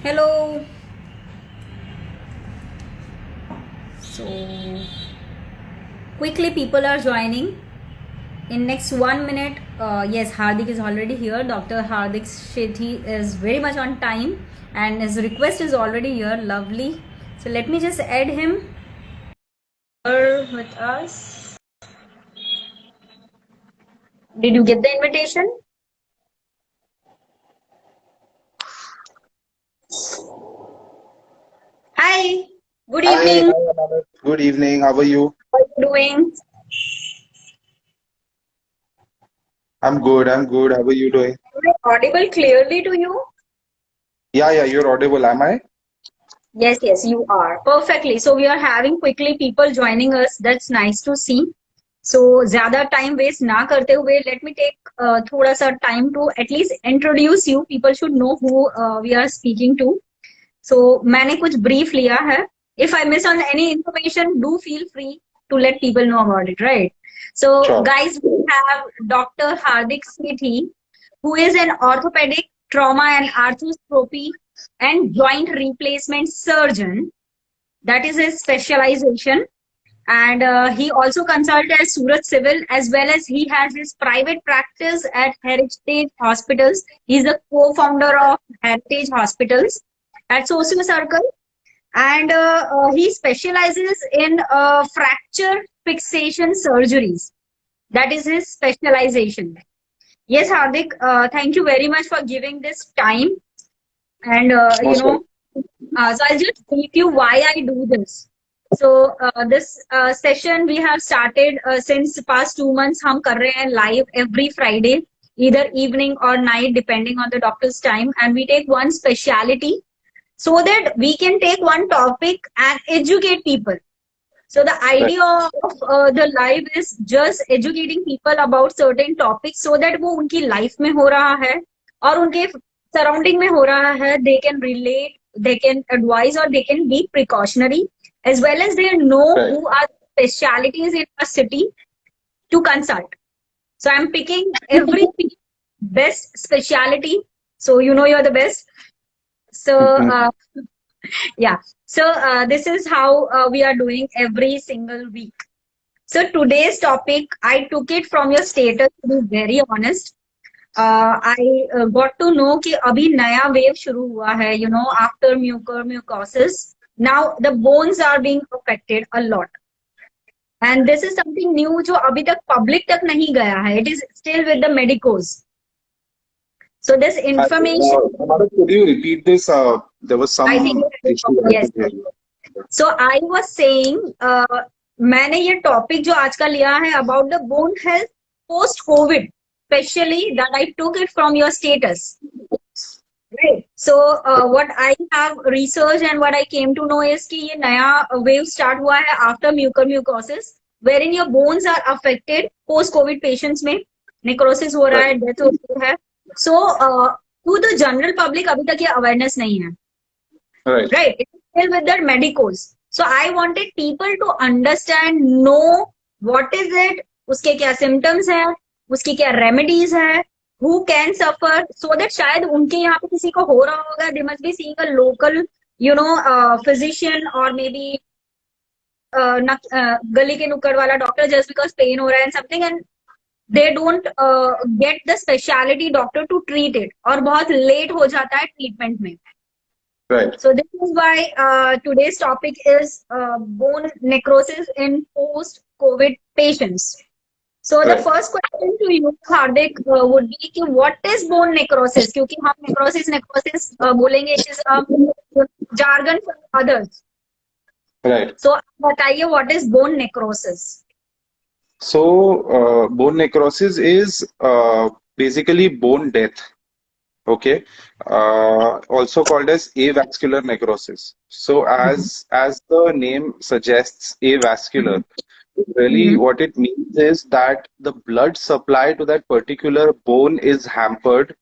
Hello. So quickly people are joining. In next 1 minute, yes, Hardik is already here. Dr. Hardik Shetty is very much on time and his request is already here. Lovely. So let me just add him here with us. Did you get the invitation? Hi. Good Hi, evening. Anand. Good evening. How are you? How are you doing? I'm good. I'm good. How are you doing? Am I audible clearly to you? Yeah, you're audible. Am I? Yes, you are. Perfectly. So we are having quickly people joining us. That's nice to see. So ज़्यादा time waste ना करते हुए, let me take थोड़ा सा time to at least introduce you. People should know who we are speaking to. So मैंने कुछ brief लिया है. If I miss on any information, do feel free to let people know about it, right? So Sure. guys, we have Dr. Hardik Sethi, who is an orthopedic trauma and arthroscopy and joint replacement surgeon. That is his specialization. And he also consulted at Surat Civil, as well as he has his private practice at Heritage Hospitals. He's the co-founder of Heritage Hospitals at Socio Circle. And he specializes in fracture fixation surgeries. That is his specialization. Yes, Hardik, thank you very much for giving this time. And, Most welcome. so I'll just brief you why I do this. So this session we have started since past 2 months. हम कर रहे हैं live every Friday, either evening or night, depending on the doctor's time. And we take one speciality so that we can take one topic and educate people. So the Right. idea of the live is just educating people about certain topics so that वो उनकी life में हो रहा है और उनके surrounding में हो रहा है, they can relate, they can advise, or they can be precautionary, as well as they know Right. who are specialities in a city to consult. So I'm picking every best speciality. So you know you're the best. So yeah. So this is how we are doing every single week. So today's topic, I took it from your status, to be very honest. I got to know कि अभी नया wave शुरू हुआ है, you know, after mucormycosis. Now the bones are being affected a lot. And this is something new जो अभी तक public तक नहीं गया है. It is still with the medicos. So this information, Anand, could you repeat this? There was I think, some issue. I yes. could hear you. So I was saying, मैंने ये topic जो आज का लिया है about the bone health post COVID, especially that I took it from your status. Right. So what I have researched and what I came to know is कि ये नया wave start हुआ है after mucormycosis, wherein your bones are affected post COVID patients में necrosis हो रहा Right. है, death हो रही है. So to the general public अभी तक ये awareness नहीं है. Right. Right. It's still with their medicals. So I wanted people to understand, know what is it, उसके क्या symptoms है, उसकी क्या remedies है, who can suffer, so that शायद उनके यहाँ पे किसी को हो रहा होगा, they must be seeing a local, you know, physician or maybe गली के नुक्कड़ वाला doctor just because pain हो रहा है and something, and they don't get the specialty doctor to treat it, और बहुत late हो जाता है treatment में. Right. So this is why today's topic is bone necrosis in post-COVID patients. So the Right. first question to you, Hardik, would be कि what is bone necrosis? क्योंकि हम necrosis बोलेंगे, it is a jargon for others. Right. So बताइए what is bone necrosis? So, bone necrosis is basically bone death. Okay. Also called as avascular necrosis. So, as the name suggests, avascular. Really, what it means is that the blood supply to that particular bone is hampered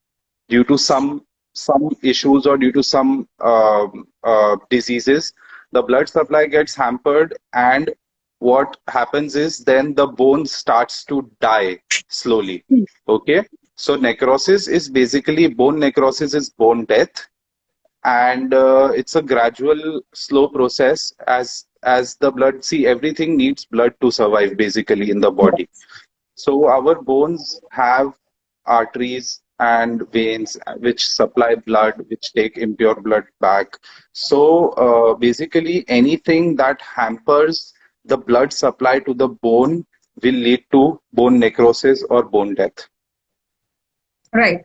due to some issues or due to some diseases. The blood supply gets hampered, and what happens is then the bone starts to die slowly. Okay, so necrosis is basically bone necrosis is bone death, and it's a gradual, slow process as the blood. See, everything needs blood to survive basically in the body. So our bones have arteries and veins which supply blood, which take impure blood back. So basically, anything that hampers the blood supply to the bone will lead to bone necrosis or bone death. Right.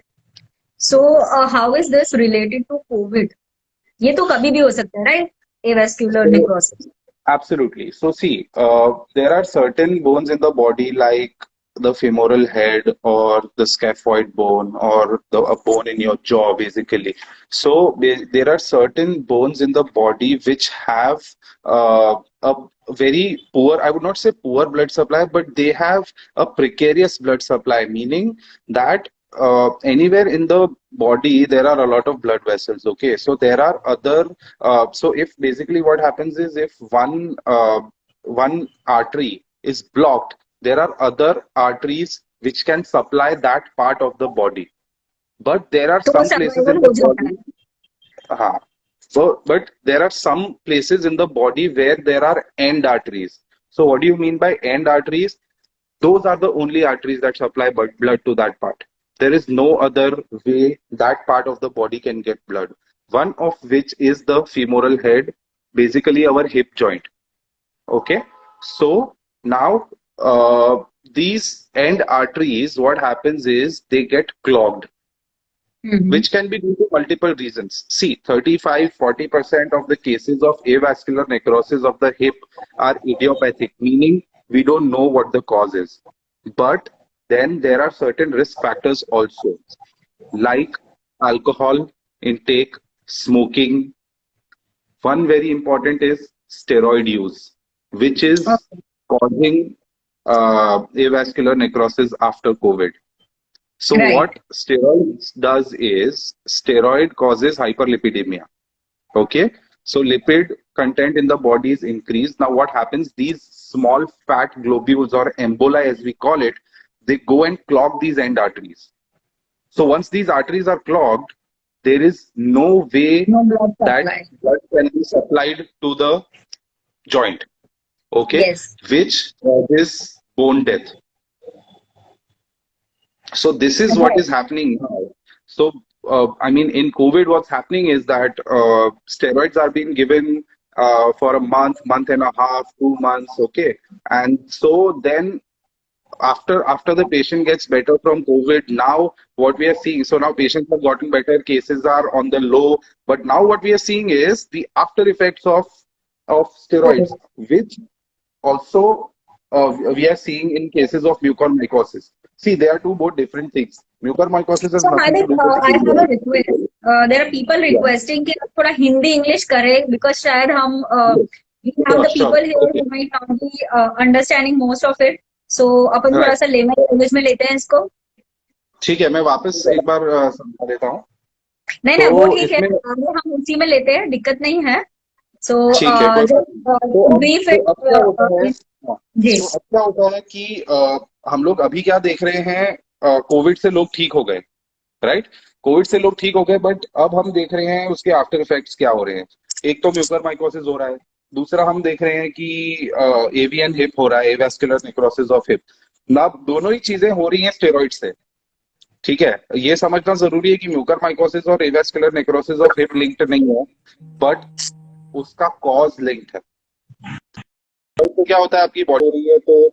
So how is this related to COVID? ये तो कभी भी हो सकता है, right? Avascular So, necrosis. absolutely. So, see, there are certain bones in the body, like the femoral head or the scaphoid bone or a bone in your jaw, basically. So, there are certain bones in the body which have a very poor, I would not say poor blood supply, but they have a precarious blood supply, meaning that anywhere in the body there are a lot of blood vessels. Okay, so there are other so if basically what happens is if one artery is blocked, there are other arteries which can supply that part of the body. But there are तो some places survival in the हो जाता body, है. so but there are some places in the body where there are end arteries. So what do you mean by end arteries? Those are the only arteries that supply blood to that part. There is no other way that part of the body can get blood. One of which is the femoral head, basically our hip joint. Okay, so now these end arteries, what happens is they get clogged, which can be due to multiple reasons. See, 35-40% of the cases of avascular necrosis of the hip are idiopathic, meaning we don't know what the cause is. But then there are certain risk factors also, like alcohol intake, smoking. One very important is steroid use, which is Okay. causing avascular necrosis after COVID. So Right. what steroids does is steroid causes hyperlipidemia. Okay. So lipid content in the body is increased. Now what happens? These small fat globules or emboli as we call it, they go and clog these end arteries. So once these arteries are clogged, there is no way No blood that supply. blood can be supplied to the joint. Okay. Yes. Which causes bone death. So this is what Right. is happening now. So I mean, in COVID, what's happening is that steroids are being given for a month, month and a half, 2 months. Okay, and so then after the patient gets better from COVID, now what we are seeing. So now patients have gotten better, cases are on the low, but now what we are seeing is the after effects of steroids, COVID. which also we are seeing in cases of mucormycosis. See, they are two both different things. Mucormycosis has So nothing to Hardik, do with I have a steroids. request. There are people Yeah. requesting कि आप थोड़ा Hindi English करें because शायद हम Yes. we have Sure, the sure. people here Okay. who might not be understanding most of it. So अपन थोड़ा Right. सा layman language में लेते हैं इसको. ठीक है, मैं वापस एक बार समझा देता हूँ. नहीं नहीं वो तो ठीक है, इसमें आगे हम उसी में लेते हैं, दिक्कत नहीं है. So ठीक है, कोई बात नहीं. brief तो it. अब क्या होता है? हाँ, जी. तो अब क्या होता है कि हम लोग अभी क्या देख रहे हैं, कोविड से लोग ठीक हो गए, राइट? कोविड से लोग ठीक हो गए, बट अब हम देख रहे हैं उसके आफ्टर इफेक्ट्स क्या हो रहे हैं. एक तो म्यूकरमाइकोसिस हो रहा है, दूसरा हम देख रहे हैं कि एवियन हिप हो रहा है, एवास्कुलर नेक्रोसिस ऑफ हिप. ना दोनों ही चीजें हो रही हैं स्टेरॉइड से. ठीक है, ये समझना जरूरी है कि म्यूकरमाइकोसिस और avascular necrosis of hip linked नहीं है, बट उसका कॉज लिंक्ड है. तो क्या होता है, आपकी बॉडी हो रही है तो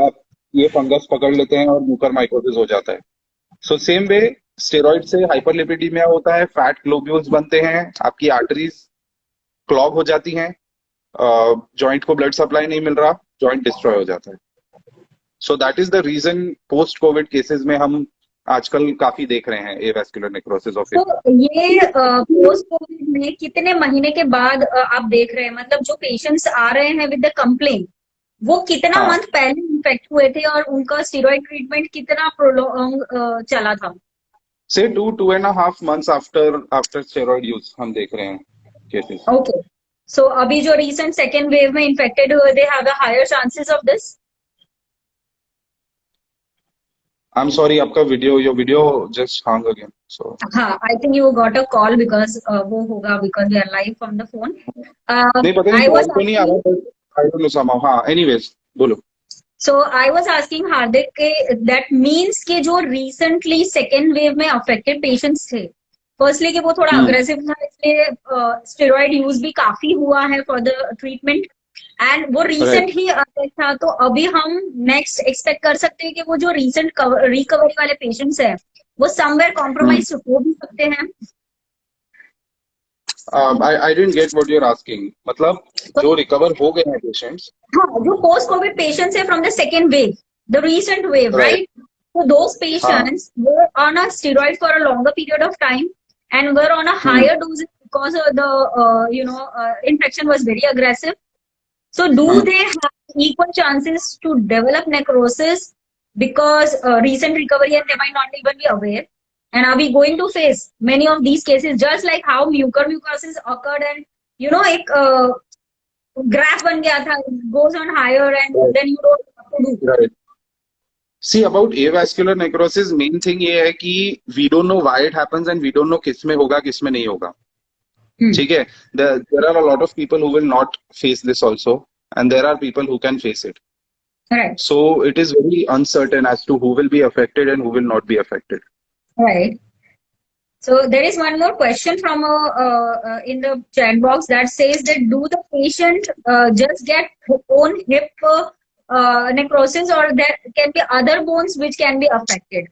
आप ये फंगस पकड़ लेते हैं और म्यूकरमाइकोसिस हो जाता है. सो सेम वे स्टेरॉइड से हाइपरलिपिडीमिया होता है, फैट ग्लोब्यूल्स बनते हैं, आपकी आर्टरीज क्लॉग हो जाती हैं, जॉइंट को ब्लड सप्लाई नहीं मिल रहा, जॉइंट डिस्ट्रॉय हो जाता है. So that is the reason post COVID cases में हम आजकल काफी देख रहे हैं एवास्कुलर नेक्रोसिस ऑफ हिप. तो ये पोस्ट कोविड में कितने महीने के बाद आप देख रहे हैं, मतलब जो पेशेंट्स आ रहे हैं विद द कंप्लेन, वो कितना हाँ. मंथ पहले इन्फेक्ट हुए थे और उनका स्टीरॉयड ट्रीटमेंट कितना प्रोलॉन्ग चला था? से 2.5 months आफ्टर स्टेरॉइड यूज हम देख रहे हैं केसेस. ओके. सो अभी जो रिसेंट सेकेंड वेव में इन्फेक्टेड हुए, they have the higher chances of this. I'm sorry, आपका your video just hung again. So हाँ, I think you got a call because वो होगा because we are live from the phone. नहीं पता नहीं I was call तो नहीं आ asking, रहा but I don't know somehow. हाँ, anyways बोलो. so I was asking हार्दिक के that means कि जो recently second wave में affected patients थे, firstly कि वो थोड़ा aggressive था इसलिए steroid use भी काफी हुआ है for the treatment and वो Right. recent ही अटैक था तो अभी हम next expect कर सकते हैं कि वो जो recent recovery वाले patients है वो somewhere compromise हो भी सकते हैं. I didn't get what you're asking. मतलब जो recover हो गए हैं patients. हाँ, जो post COVID patients है from the second wave, the recent wave, Right. right? So those हाँ. patients were on a steroid for a longer period of time and were on a higher dosage because of the infection was very aggressive. So do they have equal chances to develop necrosis because recent recovery and they might not even be aware? And are we going to face many of these cases just like how mucormycosis occurred and एक graph बन गया था, it goes on higher and Right. then you don't know what to do. Right. See about avascular necrosis, main thing ये है कि we don't know why it happens and we don't know किस में होगा किस में नहीं होगा. ठीक है. There are a lot of people who will not face this also, and there are people who can face it. Right, So it is very uncertain as to who will be affected and who will not be affected. right. So there is one more question from in the chat box that says that do the patient just get own hip necrosis or there can be other bones which can be affected?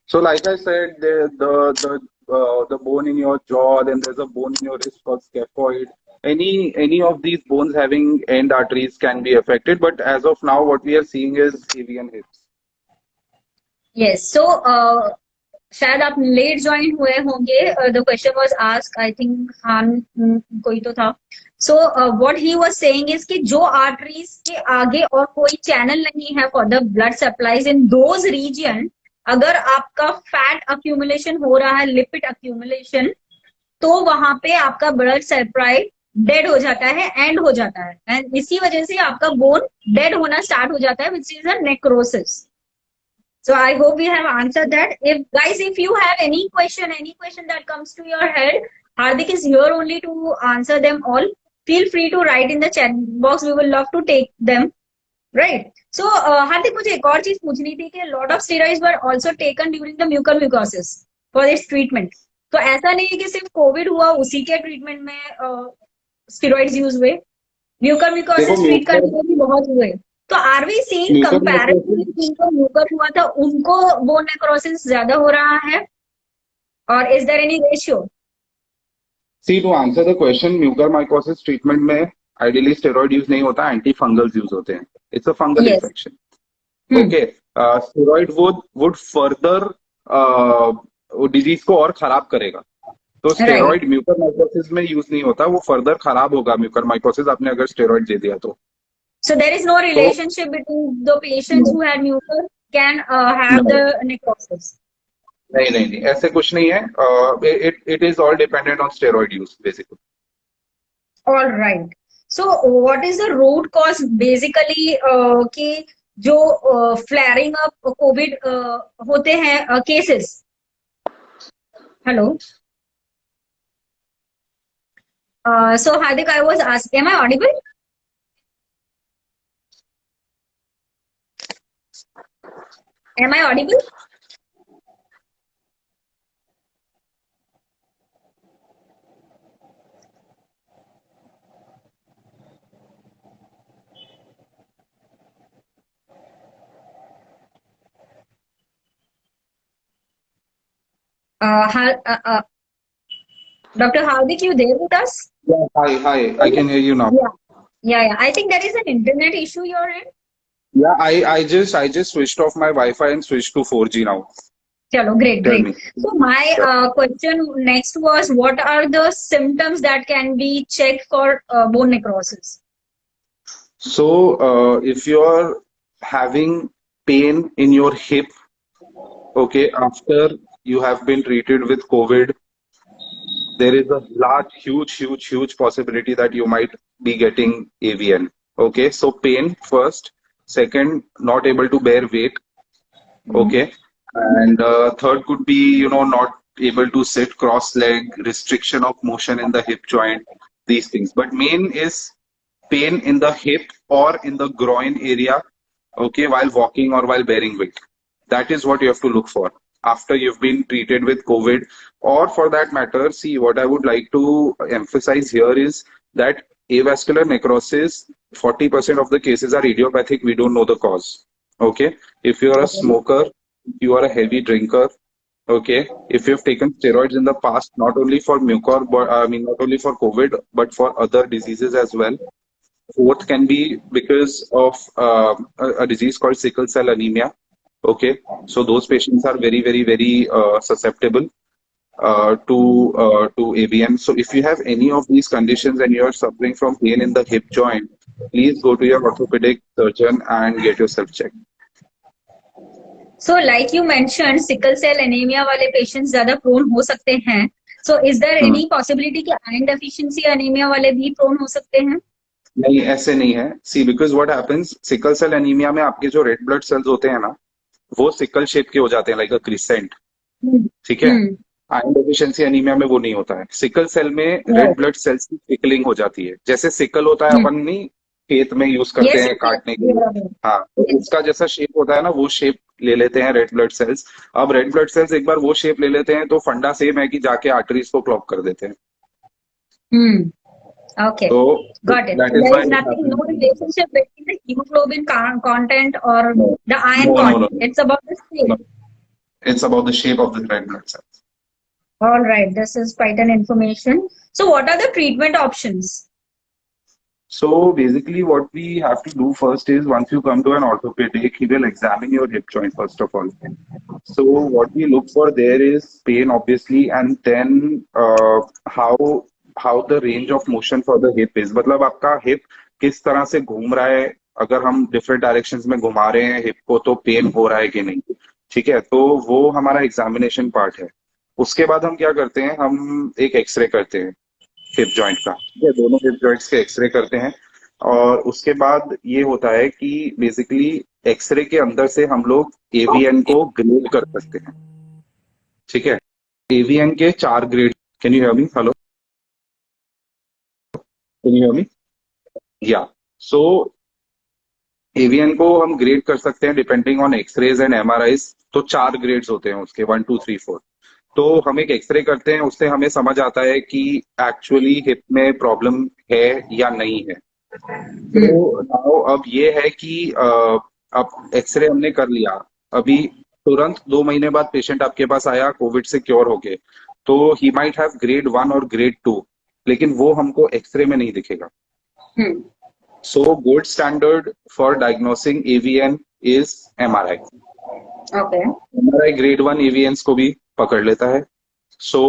So like I said, the bone in your jaw, then there's a bone in your wrist called scaphoid. Any of these bones having end arteries can be affected, but as of now, what we are seeing is avian hips. Yes. So शायद आप late join हुए होंगे. The question was asked I think Khan कोई तो था. So what he was saying is कि जो arteries के आगे और कोई चैनल नहीं है for the blood supplies in those region, अगर आपका फैट अक्यूमुलेशन हो रहा है, लिपिड अक्यूमुलेशन, तो वहां पे आपका ब्लड सप्लाई डेड हो जाता है, एंड हो जाता है, एंड इसी वजह से आपका बोन डेड होना स्टार्ट हो जाता है which is a necrosis. So I hope we have answered that. If you have any question that comes to your head, Hardik is here only to answer them all. Feel free to write in the chat box. We will love to take them. Right. So Hardik, मुझे एक और चीज पूछनी थी कि lot of steroids were also taken during the mucormycosis for this treatment. तो ऐसा नहीं है कि सिर्फ कोविड हुआ उसी के ट्रीटमेंट में स्टेरॉइड्स यूज हुए, म्यूकरमिकोसिस ट्रीट करने भी बहुत हुए. तो आर वी सीइंग कंपैरेटिवली जिनको म्यूकर हुआ था उनको बोन नेक्रोसिस ज्यादा हो रहा है, और is there any ratio? See, to answer the question, mucormycosis treatment में ideally steroid use नहीं होता, anti fungals use होते हैं. It's a fungal infection. Okay. Steroid would further disease को और खराब करेगा. तो स्टेरॉइड म्यूकरमाइकोसिस में यूज नहीं होता, वो फर्दर खराब होगा म्यूकरमाइकोसिस आपने अगर स्टेरॉइड दे दिया तो. So there is no relationship between the patients who had mucor can have the necrosis. नहीं ऐसे कुछ नहीं है. It is all dependent on steroid use basically. All right. So what is the root cause basically कि जो flaring up COVID होते हैं cases? Hello. So Hardik, I was asking, am I audible? Am I audible? Dr. Hardik, you there with us? Yeah, hi. I can hear you now. Yeah. I think there is an internet issue you're in. Yeah, I just switched off my Wi-Fi and switched to 4G now. Chalo, great. So my question next was, what are the symptoms that can be checked for bone necrosis? So if you're having pain in your hip, okay, after you have been treated with COVID, there is a large, huge possibility that you might be getting AVN. Okay, so pain first. Second, not able to bear weight. Okay. And third could be, not able to sit cross leg, restriction of motion in the hip joint, these things. But main is pain in the hip or in the groin area, okay, while walking or while bearing weight. That is what you have to look for after you've been treated with COVID. Or for that matter, see, what I would like to emphasize here is that avascular necrosis, 40% of the cases are idiopathic. We don't know the cause. Okay. If you are a Okay. smoker, you are a heavy drinker, okay, if you've taken steroids in the past, not only for mucor, but not only for COVID, but for other diseases as well. Fourth can be because of a disease called sickle cell anemia. Okay, so those patients are very, very, very susceptible to AVN. So if you have any of these conditions and you are suffering from pain in the hip joint, please go to your orthopedic surgeon and get yourself checked. So like you mentioned, sickle cell anemia वाले patients ज़्यादा prone हो सकते हैं. So is there any possibility कि iron deficiency anemia वाले भी prone हो सकते हैं? नहीं, ऐसे नहीं है. See because what happens, sickle cell anaemia में आपके जो रेड ब्लड सेल्स होते हैं ना, वो सिकल शेप के हो जाते हैं, लाइक अ क्रिसेंट. ठीक है. आयरन डेफिशिएंसी एनीमिया में वो नहीं होता है. सिकल सेल में रेड ब्लड सेल्स की सिकलिंग हो जाती है. जैसे सिकल होता है, अपन नहीं खेत में यूज करते हैं काटने के लिए. हाँ, तो उसका जैसा शेप होता है ना, वो शेप ले लेते हैं रेड ब्लड सेल्स. अब रेड ब्लड सेल्स एक बार वो शेप ले लेते हैं तो फंडा सेम है कि जाके आर्टरीज को क्लॉग कर देते हैं. Okay. So Got it. that So is there why is nothing, no relationship between the hemoglobin content or No. the iron No, content. no. It's about the shape. No. It's about the shape of the red blood cells. All right. This is quite an information. So what are the treatment options? So basically what we have to do first is, once you come to an orthopedic, he will examine your hip joint first of all. So what we look for there is pain obviously, and then how the range of motion for the hip is. मतलब आपका hip किस तरह से घूम रहा है. अगर हम डिफरेंट डायरेक्शंस में घुमा रहे हैं हिप को तो पेन हो रहा है कि नहीं. ठीक है, तो वो हमारा एग्जामिनेशन पार्ट है. उसके बाद हम क्या करते हैं, हम एक एक्सरे करते हैं हिप जॉइंट का. ये दोनों हिप जॉइंट्स के एक्सरे करते हैं. और उसके बाद ये होता है कि बेसिकली एक्सरे के अंदर से हम लोग एवीएन को ग्रेड कर सकते हैं. ठीक है, एवीएन के 4 grade. Can you hear me? Hello, can you hear me? या. सो एवीएन को हम ग्रेड कर सकते हैं डिपेंडिंग ऑन एक्सरेज एंड एमआरआईज. तो 4 ग्रेड्स होते हैं उसके, 1 2 3 4. तो हम एक एक्सरे करते हैं, उससे हमें समझ आता है कि एक्चुअली हिप में प्रॉब्लम है या नहीं है. तो नाउ अब ये है कि अब एक्सरे हमने कर लिया, अभी तुरंत 2 महीने बाद पेशेंट आपके पास आया कोविड से क्योर होके, तो ही माइट हैव ग्रेड 1 और ग्रेड 2, लेकिन वो हमको एक्सरे में नहीं दिखेगा. So gold standard for diagnosing AVN is MRI. Okay. MRI grade 1 AVNs को भी पकड़ लेता है. So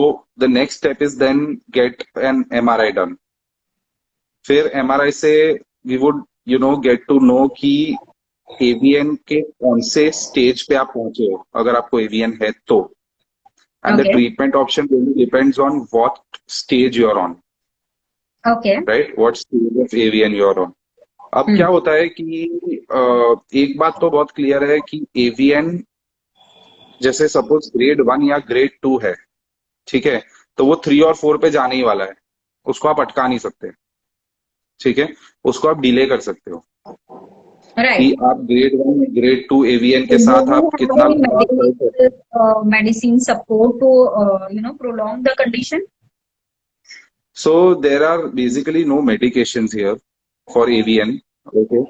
the next step is then get an MRI done. फिर MRI से we would get to know कि AVN के कौन से स्टेज पे आप पहुंचे हो, अगर आपको AVN है तो. And the treatment option really depends on what stage you are on. Okay. Right? What stage of AVN you are on. अब क्या होता है कि एक बात तो बहुत क्लियर है कि एवीएन जैसे सपोज ग्रेड 1 या ग्रेड 2 है, ठीक है, तो वो 3 और 4 पे जाने ही वाला है. उसको आप अटका नहीं सकते. ठीक है, उसको आप डिले कर सकते हो. कि आप ग्रेड 1 ग्रेड 2 एवीएन के साथ आप कितना medicine support to prolong the condition. So there are basically no medications here for AVN. Okay.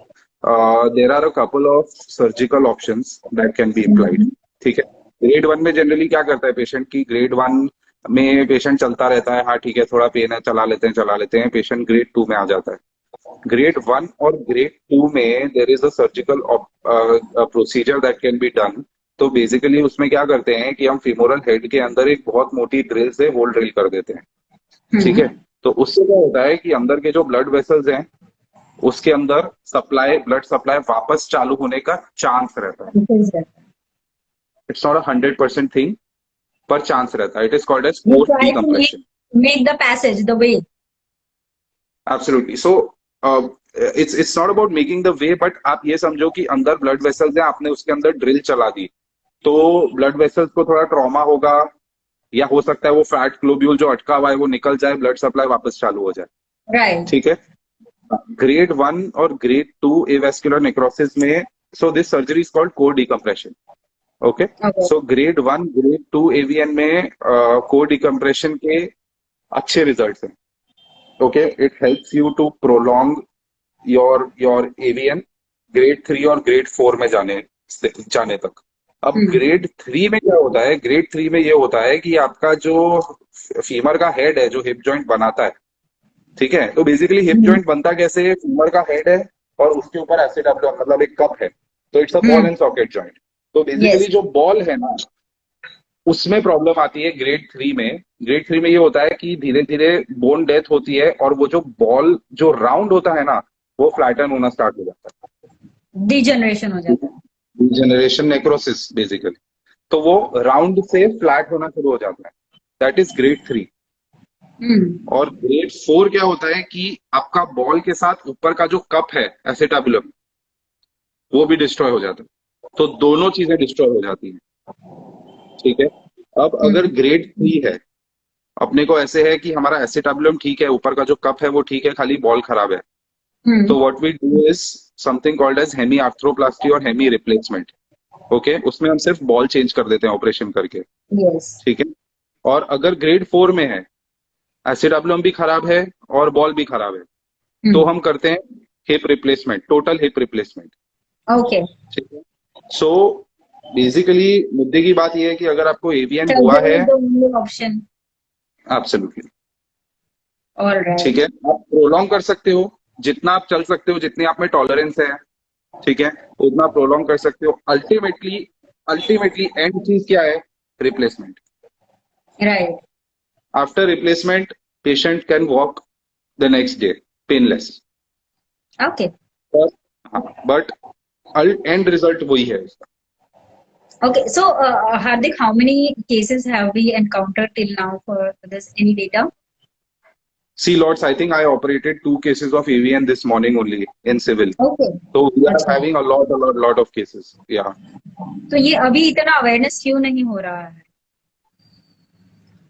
There are a couple of surgical options that can be applied. ठीक है. ग्रेड 1 में generally क्या करता है पेशेंट की, ग्रेड 1 में patient चलता रहता है, हाँ ठीक है थोड़ा पेन है, चला लेते हैं, पेशेंट ग्रेड 2 में आ जाता है. ग्रेड 1 और ग्रेड 2 में there is a surgical procedure that can be done. तो बेसिकली उसमें क्या करते हैं कि हम फीमोरल हेड के अंदर एक बहुत मोटी ड्रिल से होल ड्रिल कर देते हैं. ठीक है, तो उससे क्या होता है कि अंदर के जो ब्लड वेसल्स हैं उसके अंदर ब्लड सप्लाई वापस चालू होने का चांस रहता है. इट्स नॉट 100% थिंग, पर चांस रहता है. It is called as post decompression. Make the passage the way. Absolutely. So it's not about making the way, but आप ये समझो कि अंदर ब्लड वेसल्स हैं, आपने उसके अंदर ड्रिल चला दी, तो ब्लड वेसल्स को थोड़ा ट्रॉमा होगा, या हो सकता है वो फैट ग्लोब्यूल जो अटका हुआ है वो निकल जाए, ब्लड सप्लाई वापस चालू हो जाए। राइट। ठीक है। ग्रेड 1 और ग्रेड 2 एवेस्कुलर नेक्रोसिस में, so this surgery is called core decompression. Okay. Okay. So grade 1 grade 2 AVN में कोर डिकम्प्रेशन के अच्छे रिजल्ट्स हैं। Okay, it helps you to prolong your AVN grade 3 और ग्रेड 4 में जाने तक। अब ग्रेड 3 में क्या होता है, ग्रेड 3 में ये होता है कि आपका जो फीमर का हेड है, जो हिप जॉइंट बनाता है, ठीक है, तो बेसिकली हिप जॉइंट बनता कैसे है, फीमर का हेड है और उसके ऊपर एसिटाबुलम मतलब एक कप है, तो it's a ball and socket joint. तो बेसिकली यस। जो बॉल है ना, उसमें प्रॉब्लम आती है ग्रेड 3 में। ग्रेड 3 में ये होता है कि धीरे धीरे बोन डेथ होती है और वो जो बॉल जो राउंड होता है ना, वो फ्लैटन होना स्टार्ट हो जाता है। डिजनरेशन हो जाता है। Generation necrosis basically. तो वो राउंड से फ्लैट होना शुरू हो जाता है। That is grade 3। और ग्रेड 4 क्या होता है कि आपका बॉल के साथ ऊपर का जो कप है एसिटाबुलम, वो भी डिस्ट्रॉय हो जाता है। तो दोनों चीजें डिस्ट्रॉय हो जाती हैं। ठीक है। अब अगर ग्रेड 3 है, अपने को ऐसे है कि हमारा एसिटाबुलम ठीक है, ऊपर का जो कप है वो ठीक है, खाली बॉल खराब है, तो what we do is something called as hemi arthroplasty और हेमी रिप्लेसमेंट। ओके, उसमें हम सिर्फ बॉल चेंज कर देते हैं ऑपरेशन करके। यस। ठीक है। और अगर ग्रेड 4 में है, एसिडाबुलम भी खराब है और बॉल भी खराब है, तो हम करते हैं hip replacement, total hip replacement. Okay. ठीक है। सो बेसिकली मुद्दे की बात यह है कि अगर आपको एवीएन हुआ सर्जरी है, is the only option. Absolutely, alright. ठीक है, आप प्रोलॉन्ग कर सकते हो, जितना आप चल सकते हो, जितने आप में टॉलरेंस है, ठीक है, उतना प्रोलॉन्ग कर सकते हो। अल्टीमेटली अल्टीमेटली एंड चीज क्या है, replacement. Right. After replacement patient can walk the next day painless. Okay. But and result वही है उसका। Okay, so Hardik, how many cases have we encountered till now for this? Any data? See, Lords, I think I operated 2 cases of AVN this morning only in civil. Okay. So we are अच्छा। having a lot of cases. Yeah. तो ये अभी इतना awareness क्यों नहीं हो रहा है?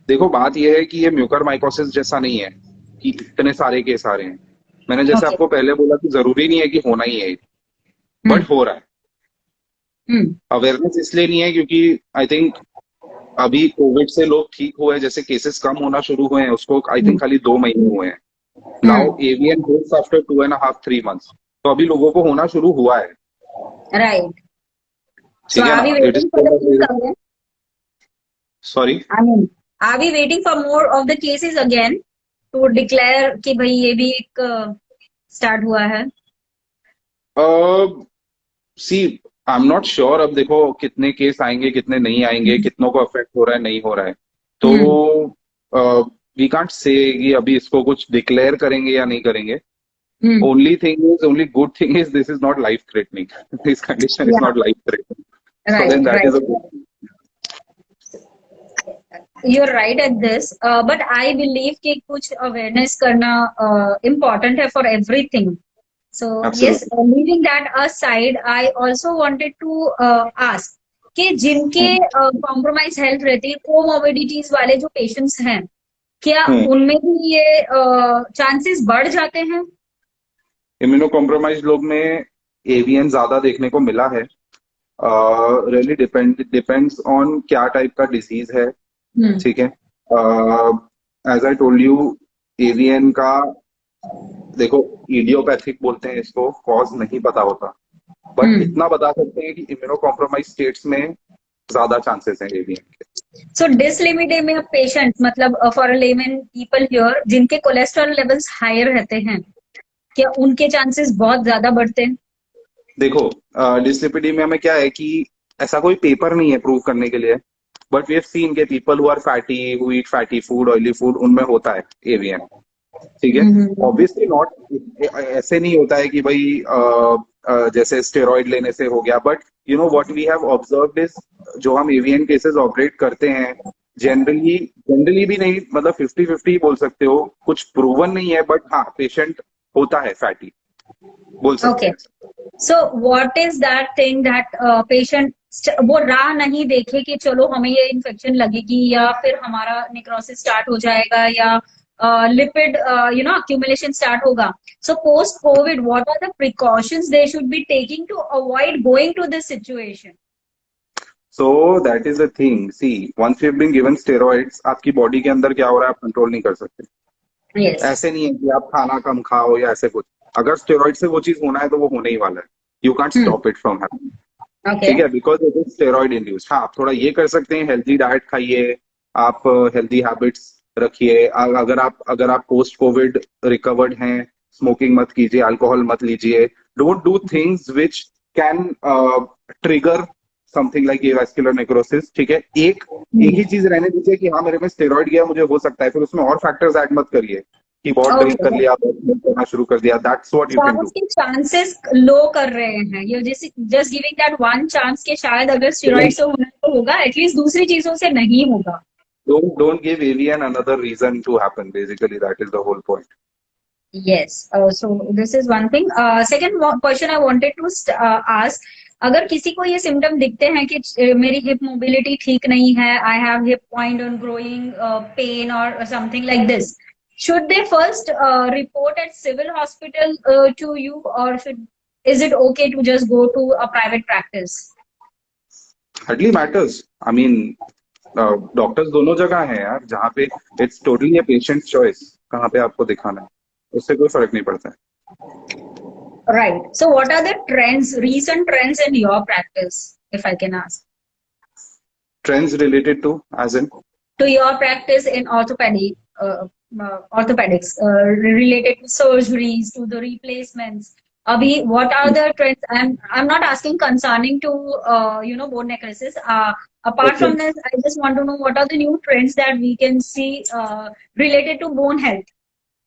देखो, बात यह है कि ये म्यूकरमाइकोसिस जैसा नहीं है कि इतने सारे केस आ रहे हैं। मैंने जैसे Okay. आपको पहले बोला कि जरूरी नहीं है कि होना ही है, बट हो रहा है। अवेयरनेस इसलिए नहीं है क्योंकि आई थिंक अभी कोविड से लोग ठीक हुए, जैसे केसेस कम होना शुरू हुए हैं, उसको आई थिंक खाली 2 महीने हुए हैं। Now AVN hits after 2.5-3 months, तो अभी लोगों को होना शुरू हुआ है। Right. So ठीक है are we ना, it waiting for the peak is again? Sorry, I mean, are we waiting for more of the cases again to declare कि भाई ये भी एक start हुआ है? सी आई एम नॉट श्योर। अब देखो कितने केस आएंगे, कितने नहीं आएंगे, कितनों को अफेक्ट हो रहा है, नहीं हो रहा है, तो वी कांट से कि अभी इसको कुछ डिक्लेयर करेंगे या नहीं करेंगे। Only good thing is this is not life threatening, this condition is not life threatening, so then that is a good thing. You're right at this, but I believe कि कुछ awareness करना important है for everything. So yes, Absolutely. leaving that aside, I also wanted to ask कि जिनके compromise health रहती है, comorbidities वाले जो patients हैं, क्या उनमें भी ये chances बढ़ जाते हैं? इम्यूनो कॉम्प्रोमाइज लोग में एवीएन ज्यादा देखने को मिला है। रियली डिपेंड्स ऑन क्या टाइप का डिजीज है। ठीक है। As I told you, AVN का देखो इडियोपैथिक बोलते हैं इसको, कॉज नहीं पता होता, बट इतना बता सकते हैं कि इम्यूनो कॉम्प्रोमाइज स्टेट्स में ज्यादा चांसेस हैं एवीएन के। सो डिसलिमिडेमिया पेशेंट मतलब फॉर लेमन पीपल हियर जिनके कोलेस्ट्रॉल लेवल्स हायर रहते हैं, क्या उनके चांसेस बहुत ज्यादा बढ़ते हैं? देखो, डिसलिपिडीमिया में क्या है कि ऐसा कोई पेपर नहीं है प्रूव करने के लिए, बट वी हैव सीन के people who are fatty, who eat fatty food, oily food, उनमें होता है एवीएन। ठीक है। ऑब्वियसली नॉट ऐसे नहीं होता है कि भाई जैसे स्टेरॉइड लेने से हो गया, but you know what we have observed is जो हम एवीएन केसेस ऑपरेट करते हैं, जनरली भी नहीं, मतलब 50-50 बोल सकते हो, कुछ प्रूवन नहीं है, बट हाँ पेशेंट होता है फैटी, बोल सकते हैं। So what is that thing that patient वो राह नहीं देखे कि चलो हमें ये इन्फेक्शन लगेगी या फिर हमारा नेक्रोसिस स्टार्ट हो जाएगा या लिपिड accumulation स्टार्ट होगा. So post COVID, what are the precautions they should be taking to avoid going to this situation? So that is the thing. See, once you've been given steroids, आपकी body के अंदर क्या हो रहा है आप control नहीं कर सकते. Yes. ऐसे नहीं है कि आप खाना कम खाओ या ऐसे कुछ. अगर स्टेरॉइड से वो चीज होना है तो वो होने ही वाला है. You can't stop it from happening. Okay. ठीक है, because it is steroid induced. हाँ, आप थोड़ा ये कर सकते हैं, हेल्दी डाइट खाइए, आप हेल्दी हैबिट्स रखिए. अगर आप पोस्ट कोविड रिकवर्ड हैं, स्मोकिंग मत कीजिए, अल्कोहल मत लीजिए. Don't do things which can trigger something like avascular necrosis. ठीक है, एक ही चीज रहने दीजिए कि हाँ मेरे में स्टेरॉइड गया, मुझे हो सकता है. फिर उसमें और फैक्टर्स ऐड मत करिए कि बहुत ड्रिंक कर लिया, बहुत करना शुरू कर दिया. That's what you can do. उसके चांसेस लो कर रहे हैं ये, just giving that one chance के शायद अगर स्टेरॉइड से होना तो होगा, एटलीस्ट दूसरी चीजों से नहीं होगा. Don't give AVN another reason to happen. Basically, that is the whole point. Yes. So this is one thing. Second question I wanted to ask. अगर किसी को ये सिम्टम दिखते हैं कि मेरी हिप मोबिलिटी ठीक नहीं है, I have hip point on growing pain और something like this, should they first report at civil hospital to you, or is it okay to just go to a private practice? Hardly matters. I mean, doctors दोनों जगह हैं यार, जहाँ पे it's totally a patient choice कहाँ पे आपको दिखाना है, उससे कोई फर्क नहीं पड़ता है. Right. So what are the recent trends in your practice, if I can ask? Trends related to, as in? To your practice in orthopedics, related to surgeries, to the replacements. Abhi, what are the trends? I'm not asking concerning to bone necrosis. Apart from this, I just want to know what are the new trends that we can see related to bone health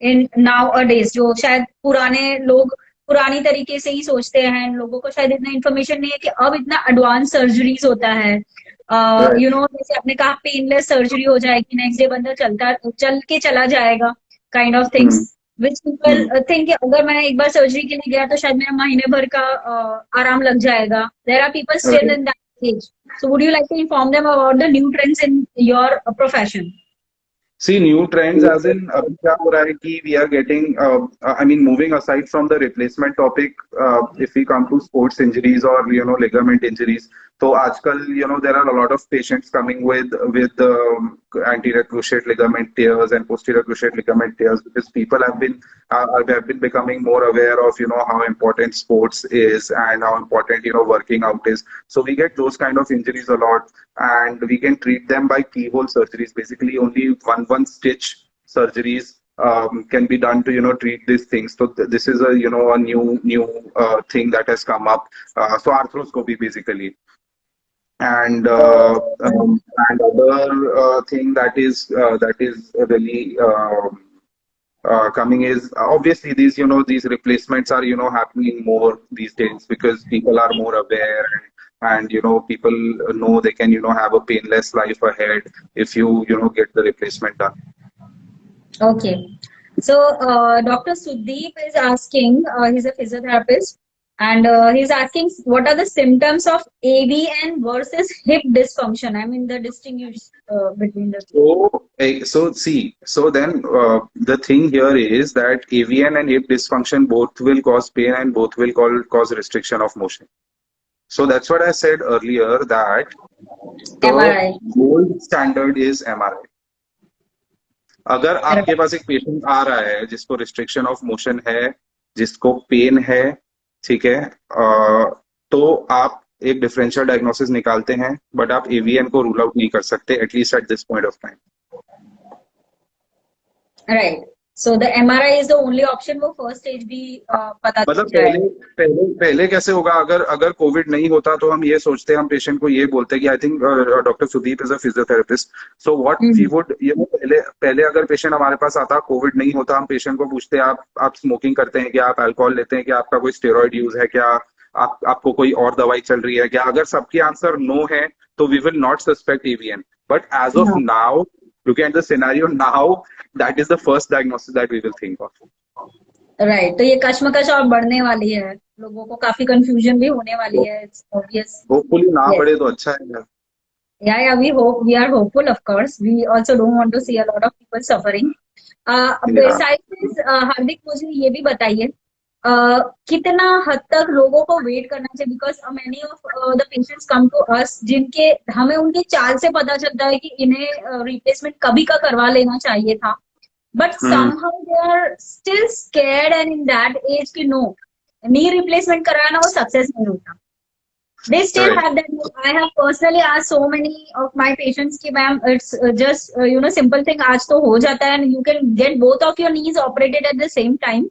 in nowadays. जो शायद पुरानी तरीके से ही सोचते हैं, लोगों को शायद इतना इन्फॉर्मेशन नहीं है कि अब इतना एडवांस सर्जरीज होता है. जैसे आपने कहा पेनलेस सर्जरी हो जाएगी, नेक्स्ट डे बंदा चल के चला जाएगा, kind of things which people think अगर मैं एक बार सर्जरी के लिए गया तो शायद मेरा महीने भर का आराम लग जाएगा. There are people still in that stage. So would you like to inform them about the new trends in your profession? See, new trends as in अभी क्या हो रहा है कि we are getting I mean moving aside from the replacement topic, if we come to sports injuries or ligament injuries, तो आजकल there are a lot of patients coming with anterior cruciate ligament tears and posterior cruciate ligament tears, because people have been becoming more aware of how important sports is and how important working out is. So we get those kind of injuries a lot, and we can treat them by keyhole surgeries. Basically only one stitch surgeries can be done to treat these things. So this is a a new thing that has come up. So arthroscopy basically. And other thing that is really coming is obviously these these replacements are happening more these days because people are more aware, and people know they can have a painless life ahead if you get the replacement done. Okay. So Dr. Sudeep is asking, he's a physiotherapist, and he's asking what are the symptoms of AVN versus hip dysfunction. I mean the distinguish between the two. So then the thing here is that AVN and hip dysfunction both will cause pain and both will cause restriction of motion. So that's what I said earlier, that MRI. the gold standard is MRI. अगर आपके पास एक patient आ रहा है जिसको restriction of motion है, जिसको pen है, ठीक है, तो आप एक डिफरेंशियल डायग्नोसिस निकालते हैं, बट आप एवीएन को रूल आउट नहीं कर सकते, at least at this point of time. Right. So the MRI is the only option. वो फर्स्ट स्टेज भी पता मतलब पहले कैसे होगा, अगर कोविड नहीं होता तो हम ये सोचते, हम पेशेंट को ये बोलते कि I think doctor Sudeep is a physiotherapist, so what we would पहले अगर पेशेंट हमारे पास आता, कोविड नहीं होता, हम पेशेंट को पूछते आप स्मोकिंग करते हैं क्या, आप अल्कोहल लेते हैं क्या, आपका कोई स्टेरॉइड यूज है क्या, आपको कोई और दवाई चल रही है क्या. अगर सबके आंसर नो है तो we will not suspect AVN. But as of now, looking at the scenario now, that is the first diagnosis that we will think of. Right. तो ये कश्मकश और बढ़ने वाली है लोगों को काफी कंफ्यूजन भी होने वाली है, इट्स ऑब्वियस. होपफुली ना Yes. पड़े तो अच्छा है यार. Yeah, we hope, we are hopeful, of course. We also don't want to see a lot of people suffering. Yeah. Besides this, हार्दिक मुझे ये भी बताइए, कितना हद तक लोगों को वेट करना चाहिए, because many of the patients come to us जिनके हमें उनके चाल से पता चलता है कि इन्हें रिप्लेसमेंट कभी का करवा लेना चाहिए था, but somehow they are still scared and in that age कि no, नी रिप्लेसमेंट कराना वो सक्सेस नहीं होता. They still Right. have that. I have personally asked so many of my patients कि ma'am, it's just simple thing, आज तो हो जाता है and you can get both of your knees operated at the same time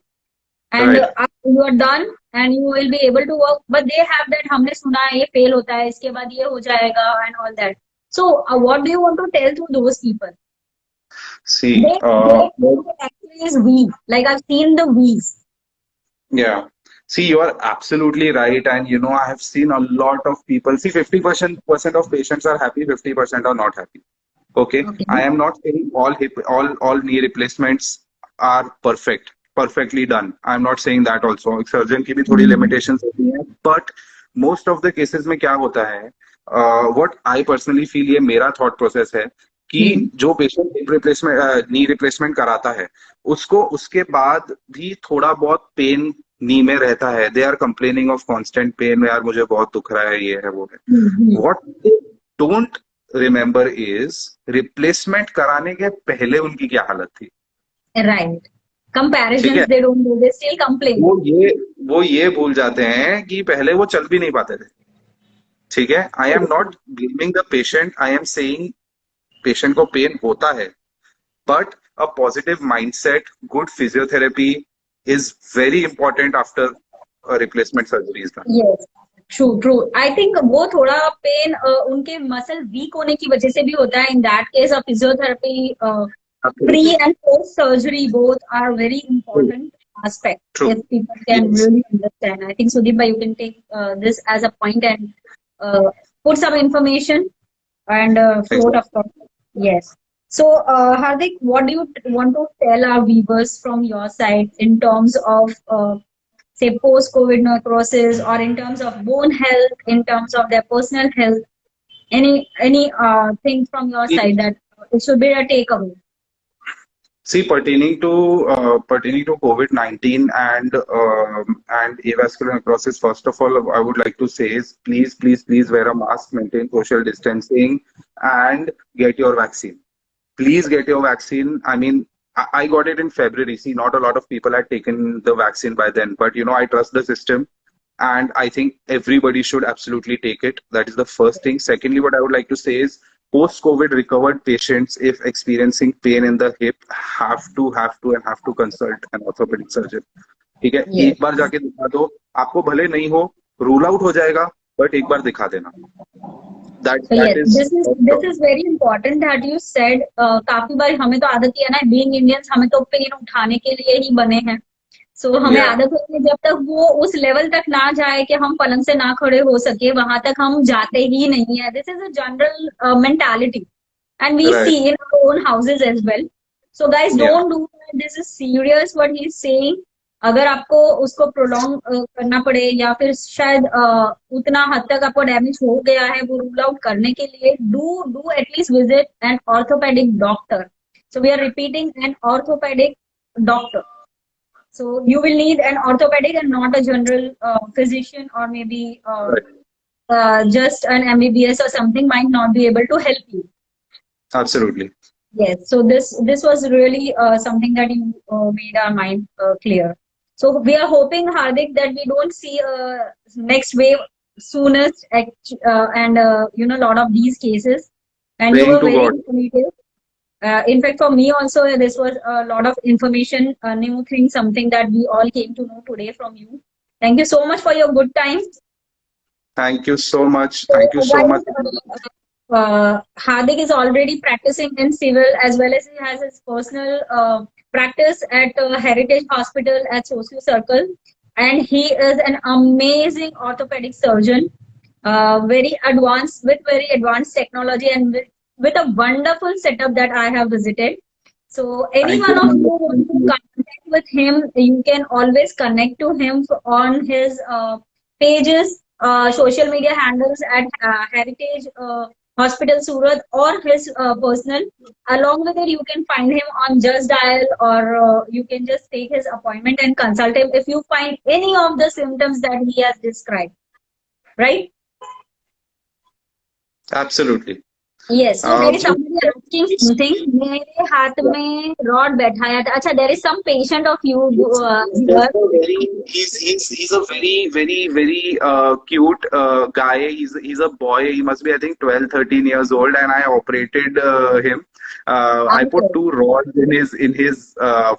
and Right. you are done and you will be able to work, but they have that हमने सुना है ये fail होता है, इसके बाद ये हो जाएगा and all that. So what do you want to tell to those people? See, They actually is weak. Like I've seen the weak. yeah. See, you are absolutely right. And you know, I have seen a lot of people. See, 50% of patients are happy, 50% are not happy. Okay. Okay. I am not saying all knee replacements are perfectly done. I'm not saying that also. Surgeon की भी थोड़ी limitations होती हैं. But most of the cases में क्या होता है? What I personally feel, ये मेरा thought process है कि जो पेशेंट नी रिप्लेसमेंट कराता है उसको उसके बाद भी थोड़ा बहुत पेन नी में रहता है. They are complaining of constant pain, यार मुझे बहुत दुख रहा है, ये है वो है. What they don't remember is replacement कराने के पहले उनकी क्या हालत थी. Right. Comparisons ठीक है. they don't do, they still complain. वो ये भूल जाते हैं कि पहले वो चल भी नहीं पाते थे. ठीक है. I am not blaming the patient, I am saying patient को पेन होता है, but a positive mindset, good physiotherapy is very important after a replacement surgery is done. Yes, true. I think वो थोड़ा पेन उनके muscle week होने की वजह से भी होता है. In that case, a physiotherapy pre and post surgery both are very important aspect. True. If people can really understand, I think Sudeep bhai, you can take this as a point and put some information and float of course. Yes. So, Hardik, what do you want to tell our viewers from your side in terms of, say, post-COVID necrosis, or in terms of bone health, in terms of their personal health? Any thing from your side that it should be a takeaway? See, pertaining to COVID-19 and avascular necrosis, first of all, I would like to say is please wear a mask, maintain social distancing, and get your vaccine. Please get your vaccine. I mean, I got it in February. See, not a lot of people had taken the vaccine by then, but you know, I trust the system, and I think everybody should absolutely take it. That is the first thing. Secondly, what I would like to say is, post-COVID recovered patients, if experiencing pain in the hip, have to consult an orthopedic surgeon. ठीक है. एक बार जाके दिखा दो, आपको भले नहीं हो, रूल आउट हो जाएगा, बट एक बार दिखा देना. This is very important that you said. काफी बार हमें तो आदत ही है ना, being Indians, हमें तो पेन उठाने के लिए ही बने हैं. So हमें आदत होती है, जब तक वो उस लेवल तक ना जाए कि हम पलंग से ना खड़े हो सके, वहां तक हम जाते ही नहीं है. This is a general mentality, and we see in our own houses as well. So guys, don't do that. This is serious what he is saying. अगर आपको उसको प्रोलॉन्ग करना पड़े, या फिर शायद उतना हद तक आपको डैमेज हो गया है वो रूल आउट करने के लिए, do at least visit an orthopedic doctor. So we are repeating, an orthopedic doctor. So you will need an orthopedic and not a general physician, or maybe just an MBBS or something might not be able to help you. Absolutely. Yes. So this was really something that you made our mind clear. So we are hoping, Hardik, that we don't see next wave soonest, and you know, a lot of these cases. And you were very informative. In fact, for me also, this was a lot of information, a new thing, something that we all came to know today from you. Thank you so much for your good time. Thank you so much. Thank you so much. Hardik is already practicing in civil, as well as he has his personal practice at Heritage Hospital at Socio Circle. And he is an amazing orthopedic surgeon, very advanced, with very advanced technology, and with a wonderful setup that I have visited. So any Thank one you, of you Amanda. want Thank to you. connect with him, you can always connect to him on his pages, social media handles at Heritage Hospital Surat, or his personal. Along with it, you can find him on Just Dial, or you can just take his appointment and consult him if you find any of the symptoms that he has described. Right? Absolutely. Yes, so there is So somebody asking something. मेरे हाथ में rod बैठाया था. अच्छा, there is some patient of you He's here. a he's a very cute guy. He's a boy. He must be, I think, 12, 13 years old, and I operated him. I put Okay. 2 rods in his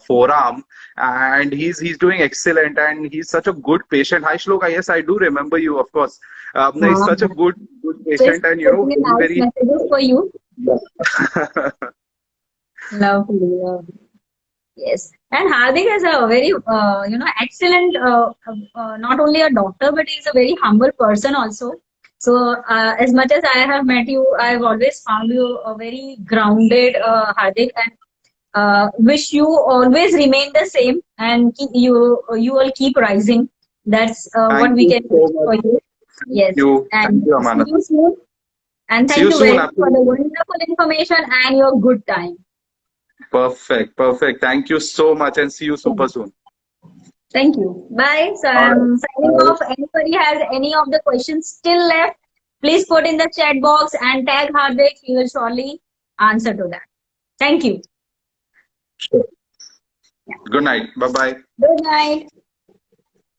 forearm, and he's doing excellent. And he's such a good patient. Hi Shloka, yes, I do remember you, of course. He's such a good Just patient, and putting in nice very messages for you. very. Lovely, lovely. Yes. And Hardik is a very, excellent, not only a doctor, but he's a very humble person also. So, as much as I have met you, I've always found you a very grounded, Hardik, and wish you always remain the same, and you will keep rising. That's what Thank we you can so wish for much. you. Yes. Thank And you, see Amanda. you soon. And See thank you you soon. very much for the Absolutely. wonderful information and your good time. Perfect. Thank you so much, and see you super soon. Thank you. Bye. So All right. I'm signing Bye. off. Anybody has any of the questions still left, please put in the chat box and tag Hardik. He will surely answer to that. Thank you. Good night. Bye bye. Good night.